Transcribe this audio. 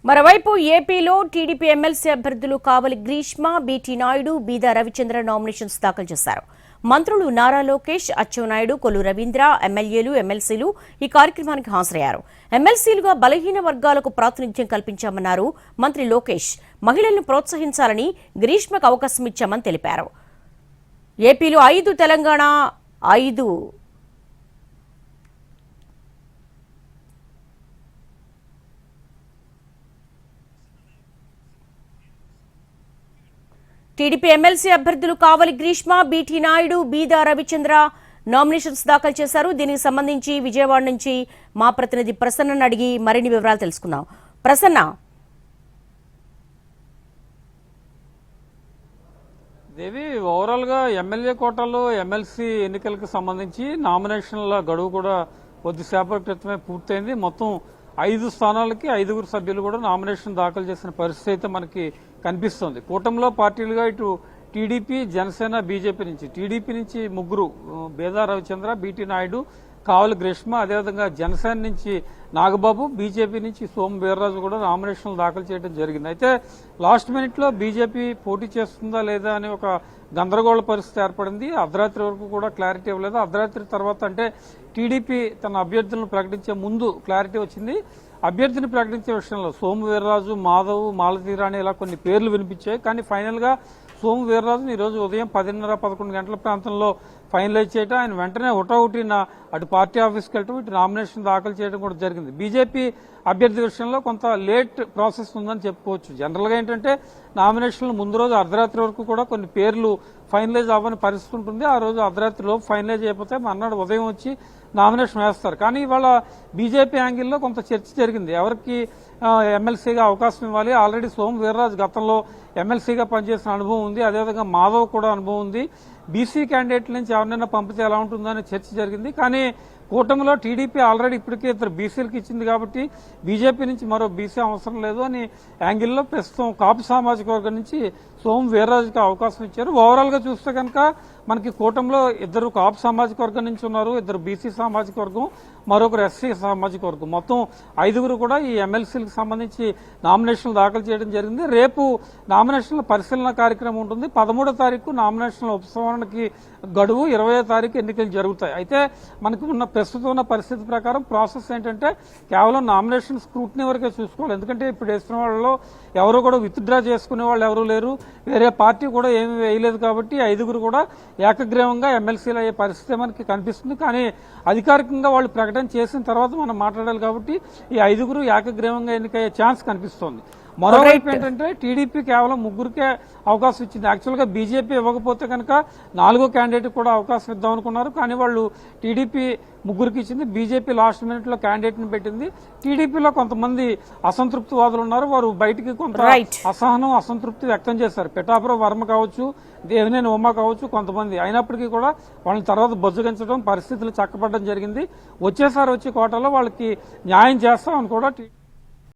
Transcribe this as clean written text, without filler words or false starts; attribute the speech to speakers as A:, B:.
A: మరోవైపు ఏపీలో TDP MLC అభ్యర్థులు కావలి గ్రీష్మ, బీటీ నాయుడు, బీదా రవిచంద్ర నామినేషన్స్ దాఖలు చేశారు. మంత్రులు నారా లోకేష్, అచ్చెన్నాయుడు, కొల్లు రవీంద్ర, ఎమ్మెల్యేలు, ఎమ్మెల్సీలు ఈ కార్యక్రమానికి హాజరయ్యారు. ఎమ్మెల్సీలుగా బలహీన వర్గాలకు ప్రాతినిధ్యం కల్పించామన్నారు మంత్రి లోకేష్. మహిళలను ప్రోత్సహించాలని గ్రీష్మకు అవకాశం ఇచ్చామని తెలిపారు. ఏపీలో 5, తెలంగాణ 5 టీడీపీ ఎమ్మెల్సీ అభ్యర్థులు కావలి గ్రీష్మ, బీటీ నాయుడు, బీదా రవిచంద్ర నామినేషన్స్ దాఖలు చేశారు. దీనికి సంబంధించి విజయవాడ నుంచి మా ప్రతినిధి ప్రసన్నను అడిగి మరిన్ని వివరాలు తెలుసుకుందాం. ప్రసన్న,
B: దేవి, ఓవరాల్ గా ఎమ్మెల్యే కోటాలో ఎమ్మెల్సీ ఎన్నికలకు సంబంధించి నామినేషన్ల గడువు కూడా కొద్దిసేపటి క్రితమే పూర్తయింది. మొత్తం 5 స్థానాలకి 5 సభ్యులు కూడా నామినేషన్ దాఖలు చేసిన పరిస్థితి అయితే మనకి కనిపిస్తోంది. కూటమిలో పార్టీలుగా ఇటు టీడీపీ, జనసేన, బీజేపీ నుంచి టీడీపీ నుంచి 3 బీదా రవిచంద్ర, బీటీ నాయుడు, కావలి గ్రీష్మ, అదేవిధంగా జనసేన నుంచి నాగబాబు, బీజేపీ నుంచి సోము వీర్రాజు కూడా నామినేషన్లు దాఖలు చేయడం జరిగింది. అయితే లాస్ట్ మినిట్ లో బీజేపీ పోటీ చేస్తుందా లేదా అని ఒక గందరగోళ పరిస్థితి ఏర్పడింది. అర్ధరాత్రి వరకు కూడా క్లారిటీ ఇవ్వలేదు. అర్ధరాత్రి తర్వాత అంటే టీడీపీ తన అభ్యర్థులను ప్రకటించే ముందు క్లారిటీ వచ్చింది. అభ్యర్థిని ప్రకటించే విషయంలో సోము వీర్రాజు, మాధవ్, మాలతీరాణి ఇలా కొన్ని పేర్లు వినిపించాయి. కానీ ఫైనల్ గా సోము వీర్రాజును ఈరోజు ఉదయం 10:30-11 గంటల ప్రాంతంలో ఫైనలైజ్ చేయడం, ఆయన వెంటనే హుటాహుటిన అటు పార్టీ ఆఫీస్కి వెళ్ళటం, ఇటు నామినేషన్ దాఖలు చేయడం కూడా జరిగింది. బీజేపీ అభ్యర్థి విషయంలో కొంత లేట్ ప్రాసెస్ ఉందని చెప్పుకోవచ్చు. జనరల్ గా ఏంటంటే నామినేషన్లు ముందు రోజు అర్ధరాత్రి వరకు కూడా కొన్ని పేర్లు ఫైనలైజ్ అవ్వని పరిస్థితి ఉంటుంది. ఆ రోజు అర్ధరాత్రిలోపు ఫైనలైజ్ అయిపోతే మర్నాడు ఉదయం వచ్చి నామినేషన్ వేస్తారు. కానీ ఇవాళ బీజేపీ యాంగిల్లో కొంత చర్చ జరిగింది. ఎవరికి ఎమ్మెల్సీగా అవకాశం ఇవ్వాలి. ఆల్రెడీ సోము వీర్రాజు గతంలో ఎమ్మెల్సీగా పనిచేసిన అనుభవం ఉంది. అదేవిధంగా మాధవ్ కూడా అనుభవం ఉంది. బీసీ క్యాండిడేట్ల నుంచి ఎవరినైనా పంపితే ఎలా ఉంటుందనే చర్చ జరిగింది. కానీ కూటమిలో టీడీపీ ఆల్రెడీ ఇప్పటికే 2 బీసీలకు ఇచ్చింది కాబట్టి బీజేపీ నుంచి మరో బీసీ అవసరం లేదు అని యాంగిల్లో ప్రస్తుతం కాపు సామాజిక వర్గం నుంచి సోము వీర్రాజుకి అవకాశం ఇచ్చారు. ఓవరాల్ గా చూస్తే కనుక మనకి కూటమిలో 2 కాపు సామాజిక వర్గం నుంచి ఉన్నారు, 2 బీసీ సామాజిక వర్గం, మరొకరు ఎస్సీ సామాజిక వర్గం. మొత్తం 5 కూడా ఈ ఎమ్మెల్సీలకు సంబంధించి నామినేషన్లు దాఖలు చేయడం జరిగింది. రేపు నామినేషన్ల పరిశీలన కార్యక్రమం ఉంటుంది. 13వ తారీఖు నామినేషన్ల ఉపసంహరణకి గడువు, 20వ తారీఖు ఎన్నికలు జరుగుతాయి. అయితే మనకు ఉన్న ప్రస్తుతం ఉన్న పరిస్థితి ప్రకారం ప్రాసెస్ ఏంటంటే కేవలం నామినేషన్ స్క్రూటినీ వరకే చూసుకోవాలి. ఎందుకంటే ఇప్పుడు వేస్తున్న వాళ్ళలో ఎవరు కూడా విత్డ్రా చేసుకునే వాళ్ళు ఎవరు లేరు, వేరే పార్టీ కూడా ఏమీ వేయలేదు. కాబట్టి 5 కూడా ఏకగ్రీవంగా ఎమ్మెల్సీలు అయ్యే పరిస్థితి మనకి కనిపిస్తుంది. కానీ అధికారికంగా వాళ్ళు ప్రకటన చేసిన తర్వాత మనం మాట్లాడాలి కాబట్టి ఈ 5 ఏకగ్రీవంగా ఎన్నికయ్యే ఛాన్స్ కనిపిస్తోంది. మరోవైపు ఏంటంటే టీడీపీ కేవలం 3కే అవకాశం ఇచ్చింది. యాక్చువల్ గా బీజేపీ ఇవ్వకపోతే కనుక 4వ క్యాండిడేట్ కూడా అవకాశం ఇద్దాం అనుకున్నారు. కానీ వాళ్ళు టీడీపీ 3కి ఇచ్చింది. బీజేపీ లాస్ట్ మినిట్ లో క్యాండిడేట్ ని పెట్టింది. టీడీపీలో కొంతమంది అసంతృప్తివాదులు ఉన్నారు. వారు బయటికి కొంత అసహనం, అసంతృప్తి వ్యక్తం చేశారు. పిఠాపురం వర్మ కావచ్చు, దేవినేని ఉమ్మ కావచ్చు, కొంతమంది అయినప్పటికీ కూడా వాళ్ళని తర్వాత బొజ్జగించడం, పరిస్థితులు చక్కబడడం జరిగింది. వచ్చేసారి వచ్చి కోటలో వాళ్ళకి న్యాయం చేస్తామని కూడా